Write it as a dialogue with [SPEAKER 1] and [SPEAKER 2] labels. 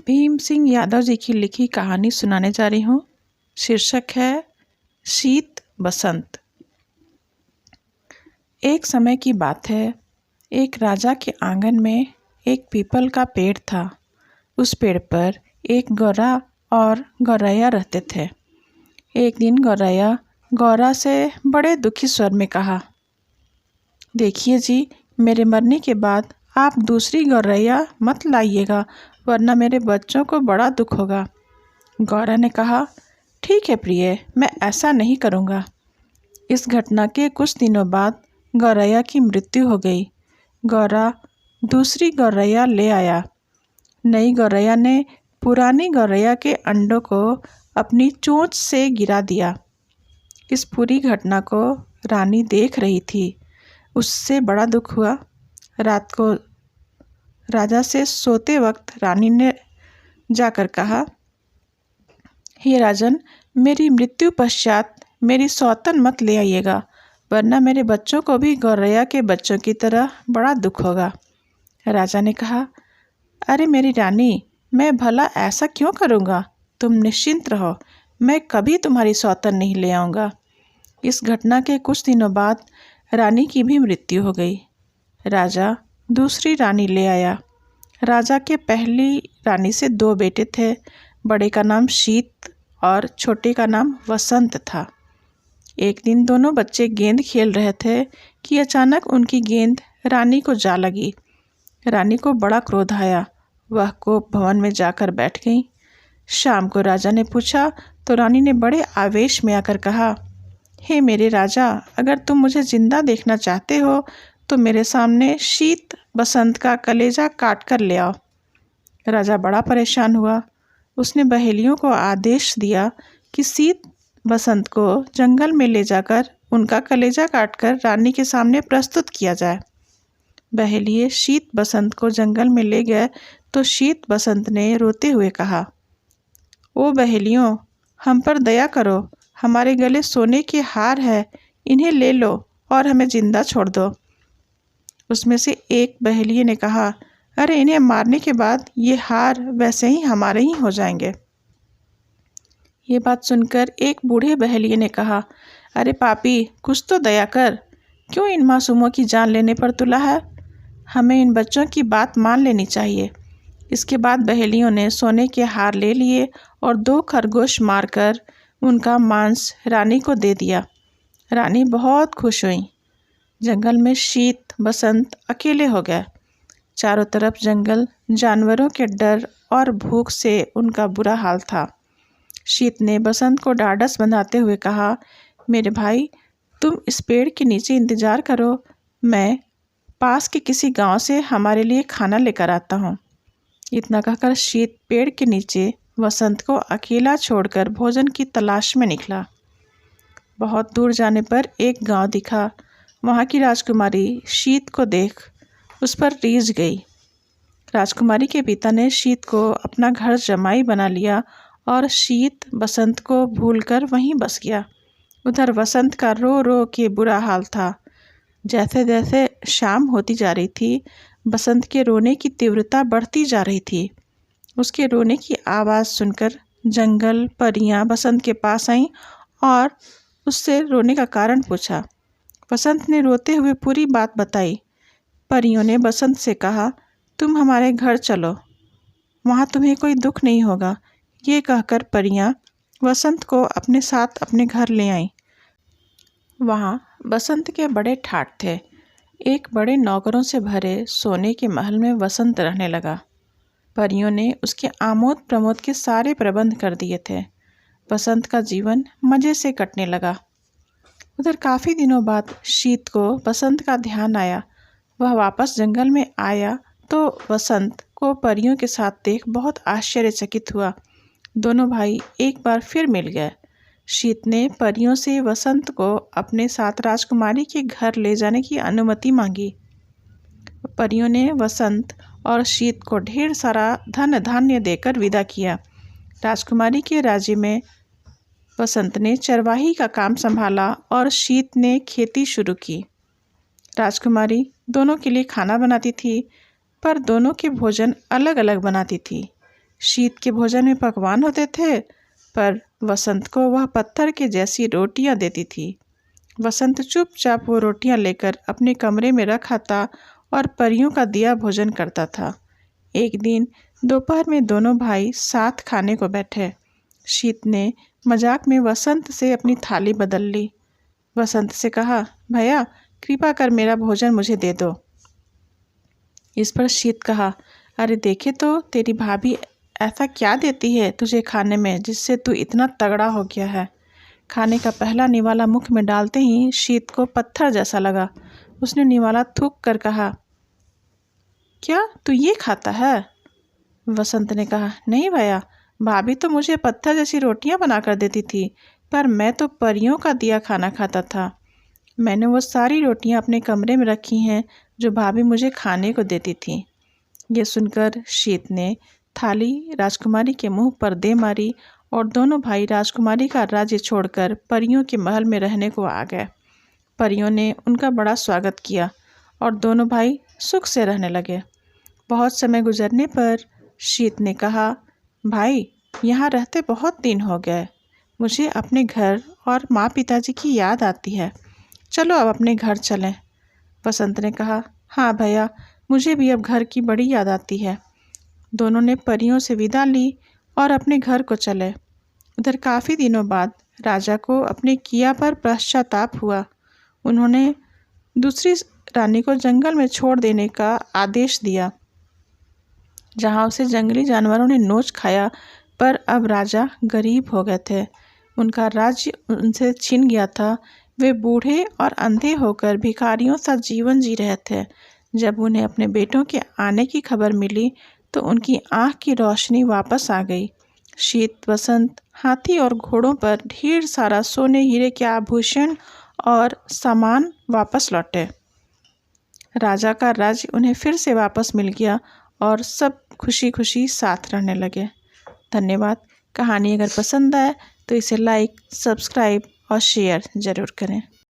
[SPEAKER 1] भीम सिंह यादव जी की लिखी कहानी सुनाने जा रही हूँ। शीर्षक है शीत बसंत। एक समय की बात है, एक राजा के आंगन में एक पीपल का पेड़ था। उस पेड़ पर एक गौरा और गौरैया रहते थे। एक दिन गौरैया गौरा से बड़े दुखी स्वर में कहा, देखिए जी, मेरे मरने के बाद आप दूसरी गौरैया मत लाइएगा, वरना मेरे बच्चों को बड़ा दुख होगा। गौरा ने कहा, ठीक है प्रिय, मैं ऐसा नहीं करूँगा। इस घटना के कुछ दिनों बाद गौरैया की मृत्यु हो गई। गौरा दूसरी गौरैया ले आया। नई गौरैया ने पुरानी गौरैया के अंडों को अपनी चोंच से गिरा दिया। इस पूरी घटना को रानी देख रही थी। उससे बड़ा दुख हुआ। रात को राजा से सोते वक्त रानी ने जाकर कहा, हे राजन, मेरी मृत्यु पश्चात मेरी सौतन मत ले आइएगा, वरना मेरे बच्चों को भी गौरैया के बच्चों की तरह बड़ा दुख होगा। राजा ने कहा, अरे मेरी रानी, मैं भला ऐसा क्यों करूँगा? तुम निश्चिंत रहो, मैं कभी तुम्हारी सौतन नहीं ले आऊँगा। इस घटना के कुछ दिनों बाद रानी की भी मृत्यु हो गई। राजा दूसरी रानी ले आया। राजा के पहली रानी से 2 बेटे थे। बड़े का नाम शीत और छोटे का नाम वसंत था। एक दिन दोनों बच्चे गेंद खेल रहे थे कि अचानक उनकी गेंद रानी को जा लगी। रानी को बड़ा क्रोध आया। वह कोप भवन में जाकर बैठ गई। शाम को राजा ने पूछा तो रानी ने बड़े आवेश में आकर कहा, हे मेरे राजा, अगर तुम मुझे जिंदा देखना चाहते हो तो मेरे सामने शीत बसंत का कलेजा काट कर ले आओ। राजा बड़ा परेशान हुआ। उसने बहेलियों को आदेश दिया कि शीत बसंत को जंगल में ले जाकर उनका कलेजा काटकर रानी के सामने प्रस्तुत किया जाए। बहेलिए शीत बसंत को जंगल में ले गए तो शीत बसंत ने रोते हुए कहा, ओ बहेलियों, हम पर दया करो, हमारे गले सोने के हार है, इन्हें ले लो और हमें जिंदा छोड़ दो। उसमें से एक बहेलिए ने कहा, अरे इन्हें मारने के बाद ये हार वैसे ही हमारे ही हो जाएंगे। ये बात सुनकर एक बूढ़े बहेलिए ने कहा, अरे पापी, कुछ तो दया कर, क्यों इन मासूमों की जान लेने पर तुला है? हमें इन बच्चों की बात मान लेनी चाहिए। इसके बाद बहेलियों ने सोने के हार ले लिए और 2 खरगोश मारकर उनका मांस रानी को दे दिया। रानी बहुत खुश हुई। जंगल में शीत बसंत अकेले हो गए। चारों तरफ जंगल जानवरों के डर और भूख से उनका बुरा हाल था। शीत ने बसंत को ढाढ़स बंधाते हुए कहा, मेरे भाई, तुम इस पेड़ के नीचे इंतजार करो, मैं पास के किसी गांव से हमारे लिए खाना लेकर आता हूँ। इतना कहकर शीत पेड़ के नीचे वसंत को अकेला छोड़कर भोजन की तलाश में निकला। बहुत दूर जाने पर एक गांव दिखा। वहाँ की राजकुमारी शीत को देख उस पर रीझ गई। राजकुमारी के पिता ने शीत को अपना घर जमाई बना लिया और शीत बसंत को भूलकर वहीं बस गया। उधर वसंत का रो रो के बुरा हाल था। जैसे जैसे शाम होती जा रही थी, बसंत के रोने की तीव्रता बढ़ती जा रही थी। उसके रोने की आवाज़ सुनकर जंगल परियां बसंत के पास आईं और उससे रोने का कारण पूछा। बसंत ने रोते हुए पूरी बात बताई। परियों ने बसंत से कहा, तुम हमारे घर चलो, वहाँ तुम्हें कोई दुख नहीं होगा। ये कहकर परियां बसंत को अपने साथ अपने घर ले आईं। वहाँ बसंत के बड़े ठाट थे। एक बड़े नौकरों से भरे सोने के महल में बसंत रहने लगा। परियों ने उसके आमोद प्रमोद के सारे प्रबंध कर दिए थे। बसंत का जीवन मज़े से कटने लगा। उधर काफ़ी दिनों बाद शीत को बसंत का ध्यान आया। वह वापस जंगल में आया तो बसंत को परियों के साथ देख बहुत आश्चर्यचकित हुआ। दोनों भाई एक बार फिर मिल गए। शीत ने परियों से वसंत को अपने साथ राजकुमारी के घर ले जाने की अनुमति मांगी। परियों ने वसंत और शीत को ढेर सारा धन धान्य देकर विदा किया। राजकुमारी के राज्य में वसंत ने चरवाही का काम संभाला और शीत ने खेती शुरू की। राजकुमारी दोनों के लिए खाना बनाती थी, पर दोनों के भोजन अलग अलग बनाती थी। शीत के भोजन में पकवान होते थे, पर वसंत को वह पत्थर के जैसी रोटियां देती थी। वसंत चुपचाप वो रोटियां लेकर अपने कमरे में रख आता और परियों का दिया भोजन करता था। एक दिन दोपहर में दोनों भाई साथ खाने को बैठे। शीत ने मजाक में वसंत से अपनी थाली बदल ली। वसंत से कहा, भैया कृपा कर मेरा भोजन मुझे दे दो। इस पर शीत कहा, अरे देखे तो तेरी भाभी ऐसा क्या देती है तुझे खाने में जिससे तू इतना तगड़ा हो गया है। खाने का पहला निवाला मुख में डालते ही शीत को पत्थर जैसा लगा। उसने निवाला थूक कर कहा, क्या तू ये खाता है? वसंत ने कहा, नहीं भैया, भाभी तो मुझे पत्थर जैसी रोटियां बनाकर देती थी, पर मैं तो परियों का दिया खाना खाता था। मैंने वो सारी रोटियां अपने कमरे में रखी हैं जो भाभी मुझे खाने को देती थी। ये सुनकर शीत ने थाली राजकुमारी के मुंह पर दे मारी और दोनों भाई राजकुमारी का राज्य छोड़कर परियों के महल में रहने को आ गए। परियों ने उनका बड़ा स्वागत किया और दोनों भाई सुख से रहने लगे। बहुत समय गुजरने पर शीत ने कहा, भाई यहाँ रहते बहुत दिन हो गए, मुझे अपने घर और माँ पिताजी की याद आती है, चलो अब अपने घर चलें। वसंत ने कहा, हाँ भैया, मुझे भी अब घर की बड़ी याद आती है। दोनों ने परियों से विदा ली और अपने घर को चले। उधर काफ़ी दिनों बाद राजा को अपने किया पर पश्चाताप हुआ। उन्होंने दूसरी रानी को जंगल में छोड़ देने का आदेश दिया, जहाँ उसे जंगली जानवरों ने नोच खाया। पर अब राजा गरीब हो गए थे, उनका राज्य उनसे छिन गया था। वे बूढ़े और अंधे होकर भिखारियों सा जीवन जी रहे थे। जब उन्हें अपने बेटों के आने की खबर मिली तो उनकी आँख की रोशनी वापस आ गई। शीत वसंत हाथी और घोड़ों पर ढेर सारा सोने हीरे के आभूषण और सामान वापस लौटे। राजा का राज्य उन्हें फिर से वापस मिल गया और सब खुशी खुशी साथ रहने लगे। धन्यवाद। कहानी अगर पसंद आए तो इसे लाइक, सब्सक्राइब और शेयर ज़रूर करें।